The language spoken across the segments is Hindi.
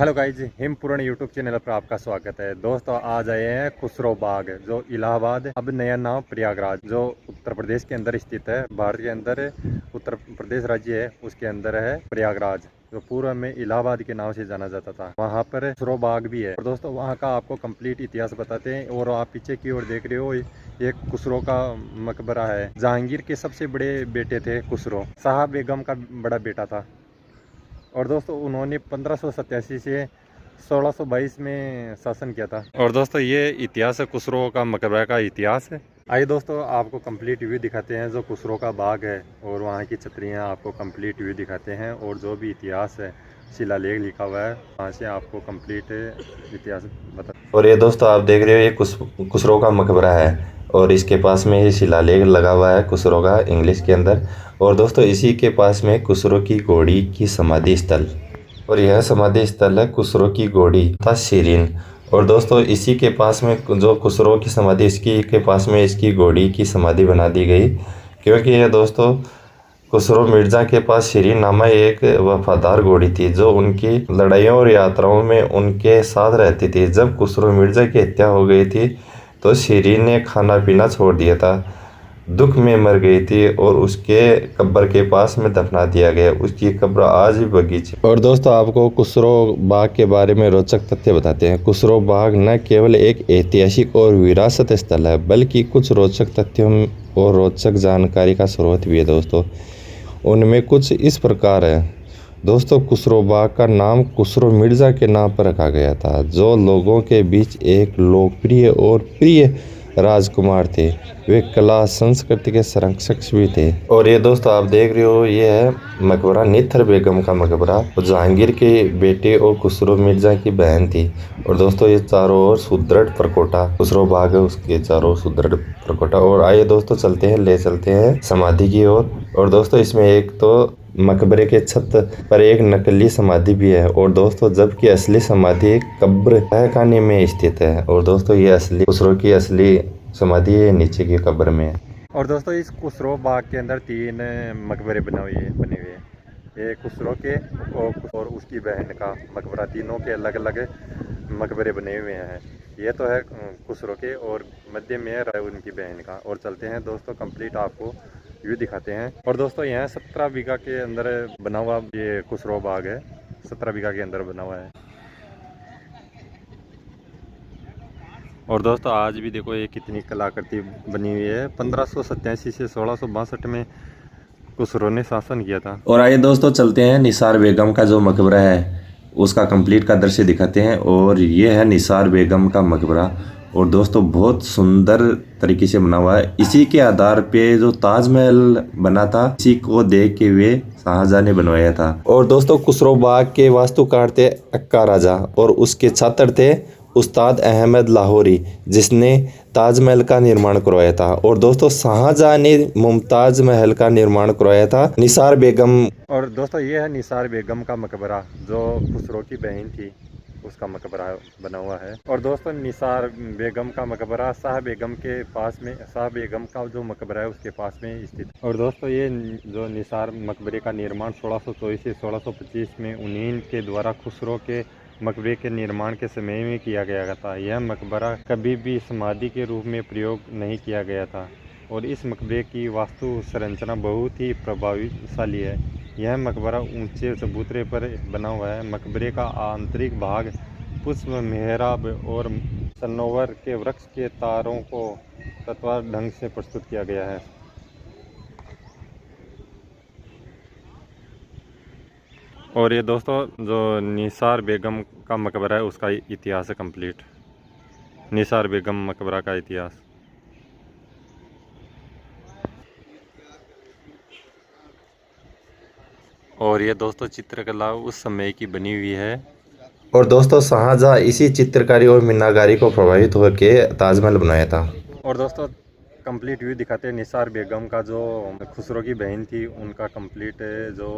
हेलो गाइज, हिमपूर्ण यूट्यूब चैनल पर आपका स्वागत है। दोस्तों आज आए हैं खुसरो बाग जो इलाहाबाद, अब नया नाम प्रयागराज, जो उत्तर प्रदेश के अंदर स्थित है। भारत के अंदर उत्तर प्रदेश राज्य है, उसके अंदर है प्रयागराज, जो पूर्व में इलाहाबाद के नाम से जाना जाता था। वहाँ पर खुसरो बाग भी है। और दोस्तों वहाँ का आपको कंप्लीट इतिहास बताते हैं। और आप पीछे की ओर देख रहे हो, एक खुसरो का मकबरा है। जहांगीर के सबसे बड़े बेटे थे खुसरो, शाह बेगम का बड़ा बेटा था। और दोस्तों उन्होंने 1587 से 1622 में शासन किया था। और दोस्तों ये इतिहास है खुसरो का मकबरा का इतिहास है। आइए दोस्तों आपको कंप्लीट व्यू दिखाते हैं, जो खुसरो का बाग है और वहाँ की छतरियाँ आपको कंप्लीट व्यू दिखाते हैं। और जो भी इतिहास है, शिलालेख लिखा हुआ है, वहाँ से आपको कंप्लीट इतिहास बता। और ये दोस्तों आप देख रहे हो, ये खुसरो का मकबरा है और इसके पास में ये शिलालेख लगा हुआ है खुसरो का इंग्लिश के अंदर। और दोस्तों इसी के पास में खुसरो की घोड़ी की समाधि स्थल, और यह समाधि स्थल है खुसरो की घोड़ी तथा शिरीन। और दोस्तों इसी के पास में जो खुसरो की समाधि, इसकी के पास में इसकी घोड़ी की समाधि बना दी गई, क्योंकि यह दोस्तों खुसरो मिर्जा के पास शिरीन नामा एक वफादार घोड़ी थी, जो उनकी लड़ाइयों और यात्राओं में उनके साथ रहती थी। जब खुसरो मिर्जा की हत्या हो गई थी तो शिरीन ने खाना पीना छोड़ दिया था, दुख में मर गई थी और उसके कब्र के पास में दफना दिया गया। उसकी कब्र आज भी बगीचे। और दोस्तों आपको खुसरो बाग के बारे में रोचक तथ्य बताते हैं। खुसरो बाग न केवल एक ऐतिहासिक और विरासत स्थल है, बल्कि कुछ रोचक तथ्यों और रोचक जानकारी का स्रोत भी है। दोस्तों उनमें कुछ इस प्रकार है। दोस्तों खुसरो बाग का नाम खुसरो मिर्जा के नाम पर रखा गया था, जो लोगों के बीच एक लोकप्रिय और प्रिय राजकुमार थे। वे कला संस्कृति के संरक्षक भी थे। और ये दोस्तों आप देख रहे हो, ये है मकबरा निथर बेगम का मकबरा, जहांगीर के बेटे और खुसरो मिर्जा की बहन थी। और दोस्तों ये चारों ओर सुदृढ़ प्रकोटा, खुसरो बाग है उसके चारों सुदृढ़ प्रकोटा। और आइए दोस्तों ले चलते हैं समाधि की ओर। और दोस्तों इसमें एक तो मकबरे के छत पर एक नकली समाधि भी है। और दोस्तों जबकि असली समाधि कब्र तहखाने में स्थित है। और दोस्तों ये असली खुसरो की असली समाधि नीचे की कब्र में है। और दोस्तों इस खुसरो बाग के अंदर 3 मकबरे बने हुए हैं। ये खुसरो के और उसकी बहन का मकबरा, तीनों के अलग अलग मकबरे बने हुए हैं। ये तो है खुसरो के, और मध्य में है उनकी बहन का। और चलते हैं दोस्तों कंप्लीट आपको व्यू दिखाते हैं। और दोस्तों यहाँ 17 बीघा के अंदर बना हुआ ये खुसरो बाग है। 17 बीघा के अंदर बना हुआ है। और दोस्तों आज भी देखो ये कितनी कलाकृति बनी हुई है। 1587 से 1662 में खुसरो ने शासन किया था। और आइए दोस्तों चलते हैं निसार बेगम का जो मकबरा है उसका कंप्लीट का दृश्य दिखाते हैं। और ये है निसार बेगम का मकबरा। और दोस्तों बहुत सुंदर तरीके से बना हुआ है। इसी के आधार पे जो ताजमहल बना था, इसी को देख के वे शाहजहां ने बनवाया था। और दोस्तों खुसरो बाग के वास्तुकार थे अक्का राजा, और उसके छात्र थे उस्ताद अहमद लाहौरी, जिसने ताजमहल का निर्माण करवाया था। और दोस्तों शाहजहां ने मुमताज महल का निर्माण करवाया था निसार बेगम। और दोस्तों ये है निसार बेगम का मकबरा, जो खुसरो की बहन थी, उसका मकबरा बना हुआ है। और दोस्तों निसार बेगम का मकबरा शाह बेगम के पास में, शाह बेगम का जो मकबरा है उसके पास में स्थित। और दोस्तों ये जो निसार मकबरे का निर्माण 1624 से 1625 में उन्हीं के द्वारा खुसरो के मकबरे के निर्माण के समय में किया गया था। यह मकबरा कभी भी समाधि के रूप में प्रयोग नहीं किया गया था। और इस मकबरे की वास्तु संरचना बहुत ही प्रभावशाली है। यह मकबरा ऊंचे चबूतरे पर बना हुआ है। मकबरे का आंतरिक भाग पुष्प मेहराब और सनोवर के वृक्ष के तारों को तत्वार ढंग से प्रस्तुत किया गया है। और ये दोस्तों जो निसार बेगम का मकबरा है उसका इतिहास है कंप्लीट। निसार बेगम मकबरा का इतिहास। और ये दोस्तों चित्रकला उस समय की बनी हुई है। और दोस्तों शाहजहां इसी चित्रकारी और मीनाकारी को प्रभावित होकर ताजमहल बनाया था। और दोस्तों कंप्लीट व्यू दिखाते हैं निसार बेगम का, जो खुसरो की बहन थी, उनका कंप्लीट जो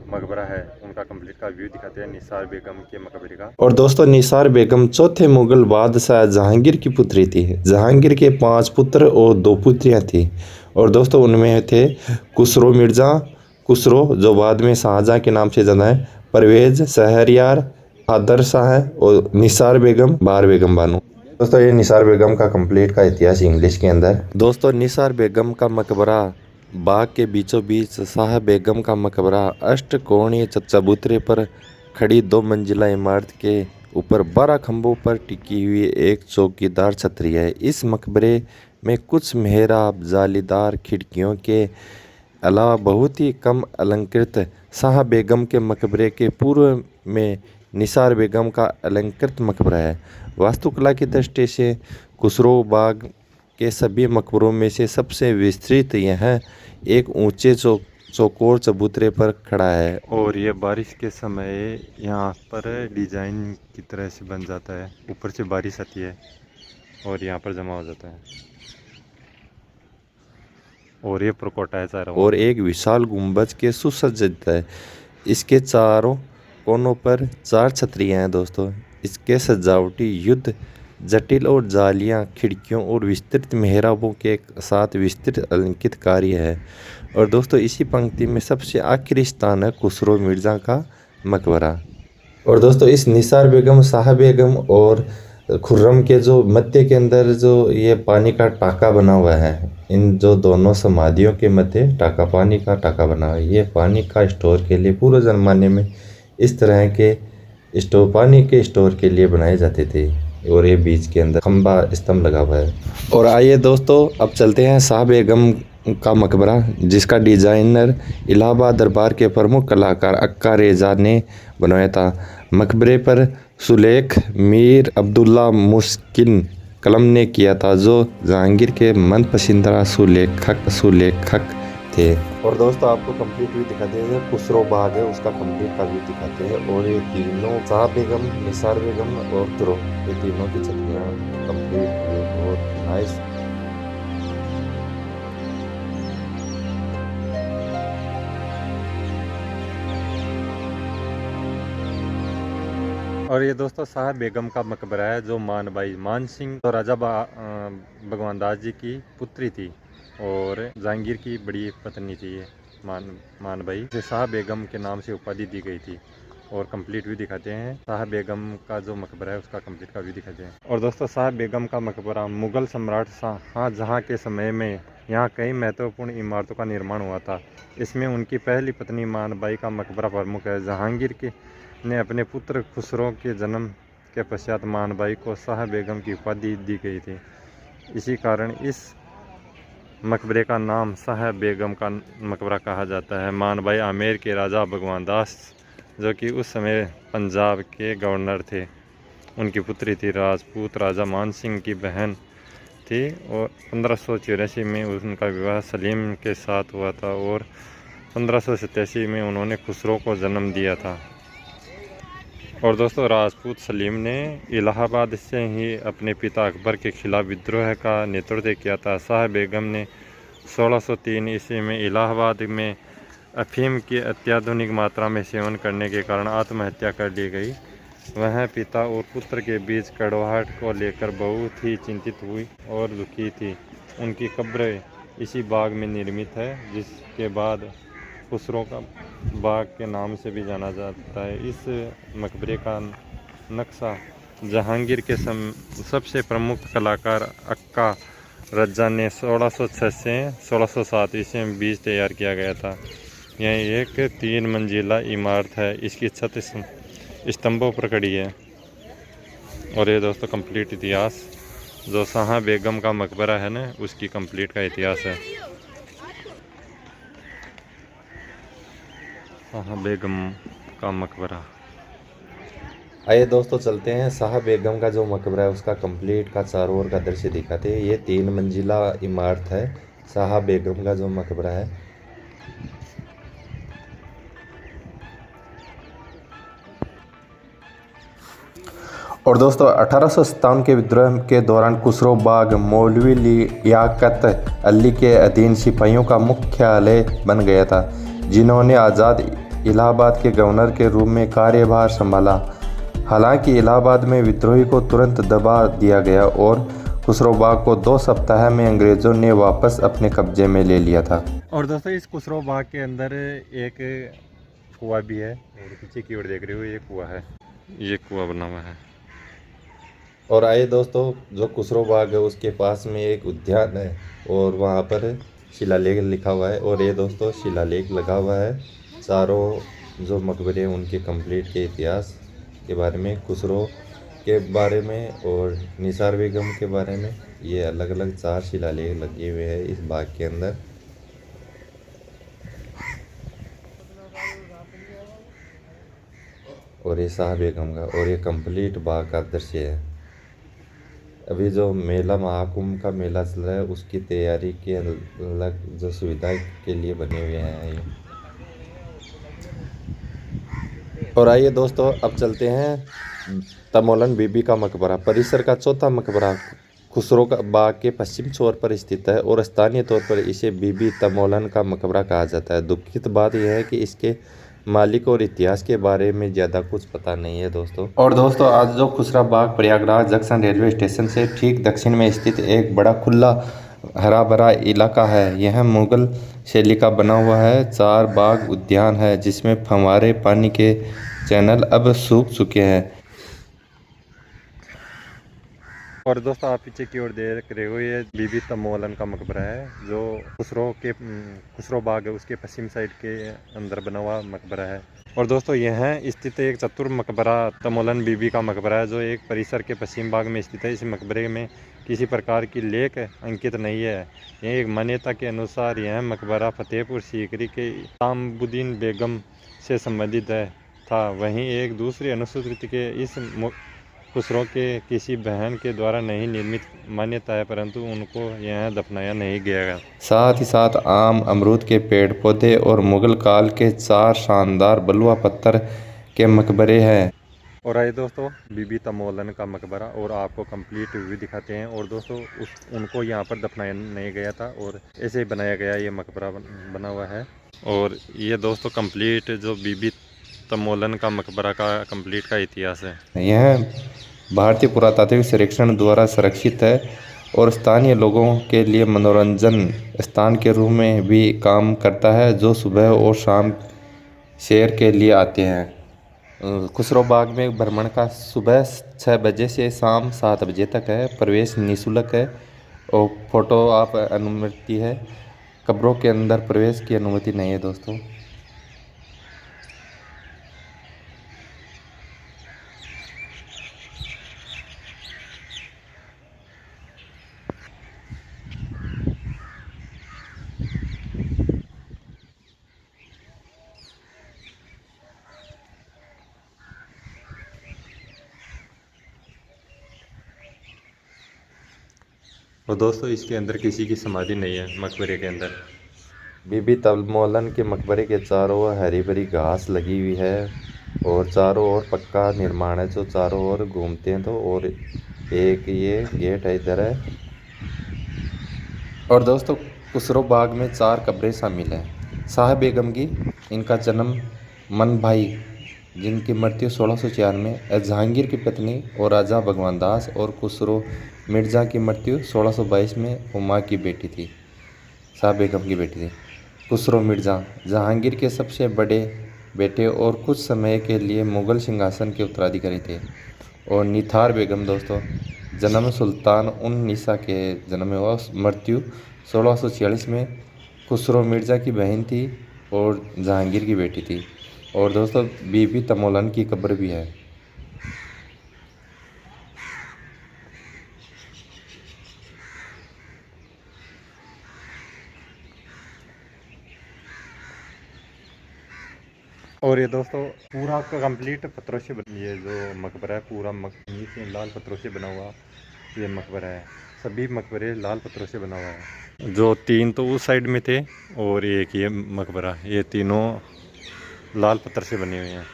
मकबरा है उनका कंप्लीट का व्यू दिखाते हैं निसार बेगम के मकबरे का। और दोस्तों निसार बेगम चौथे मुगल बादशाह जहांगीर की पुत्री थी। जहांगीर के 5 पुत्र और 2 पुत्रियां थी। और दोस्तों उनमें थे खुसरो मिर्जा, खुसरो जो बाद में शाहजहां के नाम से जाना है, परवेज, शहरयार, हादर शाह है और निसार बेगम, बार बेगम बानो। दोस्तों ये निसार बेगम का कंप्लीट का इतिहास इंग्लिश के अंदर। दोस्तों निसार बेगम का मकबरा बाग के बीचों बीच शाह बेगम का मकबरा अष्टकोणीय चबूतरे पर खड़ी 2 मंजिला इमारत के ऊपर 12 खंभों पर टिकी हुई एक चौकीदार छतरी है। इस मकबरे में कुछ मेहराब जालीदार खिड़कियों के अलावा बहुत ही कम अलंकृत शाह बेगम के मकबरे के पूर्व में निसार बेगम का अलंकृत मकबरा है। वास्तुकला की दृष्टि से खुसरो बाग के सभी मकबरों में से सबसे विस्तृत यह एक ऊंचे चौकोर चबूतरे पर खड़ा है और ये बारिश के समय यहाँ पर डिजाइन की तरह से बन जाता है। ऊपर से बारिश आती है और यहाँ पर जमा हो जाता है और ये प्रकोटा है चारों और एक विशाल गुंबज के सुसज्जित है। इसके चारों कोनों पर 4 छतरियां हैं दोस्तों। इसके सजावटी युद्ध जटिल और जालियां खिड़कियों और विस्तृत मेहराबों के साथ विस्तृत अलंकृत कार्य है। और दोस्तों इसी पंक्ति में सबसे आखिरी स्थान है खुसरो मिर्ज़ा का मकबरा। और दोस्तों इस निसार बेगम, शाह बेगम और खुर्रम के जो मध्य के अंदर जो ये पानी का टाका बना हुआ है, इन जो दोनों समाधियों के मध्य टाका, पानी का टाका बना हुआ है। ये पानी का स्टोर के लिए पूर्व जमाने में इस तरह के स्टोर, पानी के स्टोर के लिए बनाए जाते थे। और ये बीच के अंदर खंबा स्तंभ लगा हुआ है। और आइए दोस्तों अब चलते हैं शाह बेगम का मकबरा, जिसका डिजाइनर इलाहाबाद दरबार के प्रमुख कलाकार अक्का रेजा ने बनवाया था। मकबरे पर सुलेख मीर अब्दुल्ला मुस्किन कलम ने किया था, जो जहांगीर के मनपसंदीदा सुलेखक थे। और दोस्तों आपको कंप्लीट व्यू दिखाते हैं। खुसरो बाग है उसका कंप्लीट का व्यू दिखाते हैं। और ये तीनों शाह बेगम, निसार बेगम और खुसरो, ये तीनों की छतरियाँ कंप्लीट व्यू और नाइस। और ये दोस्तों शाह बेगम का मकबरा है, जो मानबाई मान सिंह तो राजा भगवान दास जी की पुत्री थी और जहांगीर की बड़ी पत्नी थी। ये मानबाई से शाह बेगम के नाम से उपाधि दी गई थी। और कंप्लीट व्यू दिखाते हैं शाह बेगम का जो मकबरा है उसका कंप्लीट का व्यू दिखाते हैं। और दोस्तों शाह बेगम का मकबरा मुगल सम्राट शाहजहाँ के समय में यहाँ कई महत्वपूर्ण इमारतों का निर्माण हुआ था। इसमें उनकी पहली पत्नी मानबाई का मकबरा प्रमुख है। जहांगीर के ने अपने पुत्र खुसरो के जन्म के पश्चात मानबाई को शाह बेगम की उपाधि दी गई थी। इसी कारण इस मकबरे का नाम शाह बेगम का मकबरा कहा जाता है। मानबाई आमेर के राजा भगवान दास, जो कि उस समय पंजाब के गवर्नर थे, उनकी पुत्री थी। राजपूत राजा मान सिंह की बहन थी और 1584 में उनका विवाह सलीम के साथ हुआ था और 1587 में उन्होंने खुसरो को जन्म दिया था। और दोस्तों राजपूत सलीम ने इलाहाबाद से ही अपने पिता अकबर के खिलाफ विद्रोह का नेतृत्व किया था। शाह बेगम ने 1603 ईस्वी में इलाहाबाद में अफीम की अत्याधुनिक मात्रा में सेवन करने के कारण आत्महत्या कर ली गई। वह पिता और पुत्र के बीच कड़वाहट को लेकर बहुत ही चिंतित हुई और दुखी थी। उनकी कब्र इसी बाग में निर्मित है, जिसके बाद खुसरो का बाग के नाम से भी जाना जाता है। इस मकबरे का नक्शा जहांगीर के सबसे प्रमुख कलाकार अक्का रज्जा ने 1606 से 1607 ईस्वी में बीच तैयार किया गया था। यह एक 3 मंजिला इमारत है। इसकी छत स्तंभों पर खड़ी है। और ये दोस्तों कंप्लीट इतिहास जो शाह बेगम का मकबरा है ना, उसकी कंप्लीट का इतिहास है। शाह बेगम का मकबरा। आइए दोस्तों चलते हैं शाह बेगम का जो मकबरा है उसका कंप्लीट का चारों ओर का दृश्य दिखाते हैं। ये 3 मंजिला इमारत है शाह बेगम का जो मकबरा है। और दोस्तों 1857 के विद्रोह के दौरान खुसरो बाग मौलवी लियाकत अली के अधीन सिपाहियों का मुख्यालय बन गया था, जिन्होंने आज़ाद इलाहाबाद के गवर्नर के रूप में कार्यभार संभाला। हालांकि इलाहाबाद में विद्रोही को तुरंत दबा दिया गया और खुसरो बाग को 2 सप्ताह में अंग्रेज़ों ने वापस अपने कब्जे में ले लिया था। और दोस्तों इस खुसरो बाग के अंदर एक कुआं भी है और पीछे की ओर देख रहे हो ये कुआं है। ये कुआं बना हुआ है। और आइए दोस्तों, जो खुसरो बाग है उसके पास में एक उद्यान है और वहाँ पर शिलालेख लिखा हुआ है। और ये दोस्तों शिलालेख लगा हुआ है चारों जो मकबरे हैं उनके कंप्लीट के इतिहास के बारे में, खुसरो के बारे में और निसार बेगम के बारे में। ये अलग अलग 4 शिलालेख लगे हुए हैं इस बाग के अंदर। और ये शाह बेगम का, और ये कंप्लीट बाग का दृश्य है। अभी जो मेला महाकुंभ का मेला चल रहा है उसकी तैयारी के अलग जो सुविधा के लिए बने हुए हैं ये। और आइए दोस्तों, अब चलते हैं तमोलन बीबी का मकबरा, परिसर का चौथा मकबरा खुसरो का बाग के पश्चिम छोर पर स्थित है और स्थानीय तौर पर इसे बीबी तमोलन का मकबरा कहा जाता है। दुखित बात यह है कि इसके मालिक और इतिहास के बारे में ज़्यादा कुछ पता नहीं है दोस्तों। और दोस्तों, आज जो खुसरा बाग प्रयागराज जंक्शन रेलवे स्टेशन से ठीक दक्षिण में स्थित एक बड़ा खुला हरा भरा इलाका है। यह मुगल शैली का बना हुआ है 4 बाग उद्यान है जिसमें फव्वारे पानी के चैनल अब सूख चुके हैं। और दोस्तों आप पीछे की ओर देख रहे हो, ये बीबी तमोलन का मकबरा है जो खुसरो बाग है उसके पश्चिम साइड के अंदर बना हुआ मकबरा है। और दोस्तों यह स्थित एक चतुर मकबरा तमोलन बीबी का मकबरा है जो एक परिसर के पश्चिम भाग में स्थित है। इस मकबरे में किसी प्रकार की लेख अंकित नहीं है। यह एक मान्यता के अनुसार यह मकबरा फतेहपुर सीकरी के ताम्बुद्दीन बेगम से संबंधित है था। वहीं एक दूसरी अनुसूचित के इस खुसरो के किसी बहन के द्वारा नहीं निर्मित मान्यता है, परंतु उनको यहाँ दफनाया नहीं गया। साथ ही साथ आम, अमरूद के पेड़ पौधे और मुगल काल के 4 शानदार बलुआ पत्थर के मकबरे हैं। और आइए दोस्तों बीबी तमोलन का मकबरा और आपको कंप्लीट व्यू दिखाते हैं। और दोस्तों उनको यहाँ पर दफनाया नहीं गया था और ऐसे ही बनाया गया ये मकबरा बना हुआ है। और ये दोस्तों कंप्लीट जो बीबी तमोलन का मकबरा का कंप्लीट का इतिहास है। यह भारतीय पुरातात्विक सर्वेक्षण द्वारा संरक्षित है और स्थानीय लोगों के लिए मनोरंजन स्थान के रूप में भी काम करता है जो सुबह और शाम सैर के लिए आते हैं। खुसरो बाग में भ्रमण का सुबह 6 बजे से शाम 7 बजे तक है। प्रवेश निःशुल्क है और फोटो आप अनुमति है। कब्रों के अंदर प्रवेश की अनुमति नहीं है दोस्तों। और दोस्तों इसके अंदर किसी की समाधि नहीं है मकबरे के अंदर। बीबी तमोलन के मकबरे के चारों ओर हरी भरी घास लगी हुई है और चारों ओर पक्का निर्माण है जो चारों ओर घूमते हैं। तो और एक ये गेट है इधर है। और दोस्तों खुसरो बाग में 4 कब्रें शामिल हैं। शाह बेगम की, इनका जन्म मन भाई जिनकी मृत्यु 1604 में, जहांगीर की पत्नी और राजा भगवान दास, और खुसरो मिर्ज़ा की मृत्यु 1622 में हुमा की बेटी थी, शाह बेगम की बेटी थी। खुसरो मिर्ज़ा जहांगीर के सबसे बड़े बेटे और कुछ समय के लिए मुग़ल सिंहासन के उत्तराधिकारी थे। और निथार बेगम दोस्तों जन्म सुल्तान उन निसा के जन्म हुआ, मृत्यु 1646 में, खुसरो मिर्ज़ा की बहन थी और जहांगीर की बेटी थी। और दोस्तों बीबी तमोलन की कब्र भी है। और ये दोस्तों पूरा का कंप्लीट पत्थरों से ये जो मकबरा है पूरा लाल पत्थरों से बना हुआ ये मकबरा है। सभी मकबरे लाल पत्थरों से बना हुआ है। जो 3 तो उस साइड में थे और एक ये मकबरा, ये तीनों लाल पत्थर से बने हुए हैं।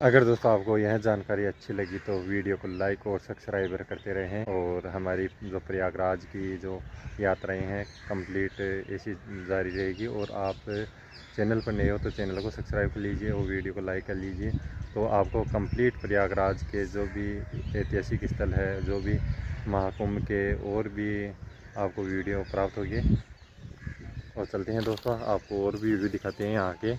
अगर दोस्तों आपको यह जानकारी अच्छी लगी तो वीडियो को लाइक और सब्सक्राइब करते रहें, और हमारी जो प्रयागराज की जो यात्राएं हैं कंप्लीट ऐसी जारी रहेगी। और आप चैनल पर नए हो तो चैनल को सब्सक्राइब कर लीजिए और वीडियो को लाइक कर लीजिए, तो आपको कंप्लीट प्रयागराज के जो भी ऐतिहासिक स्थल है, जो भी महाकुंभ के, और भी आपको वीडियो प्राप्त होगी। और चलते हैं दोस्तों, आपको और भी व्यू दिखाते हैं यहाँ के।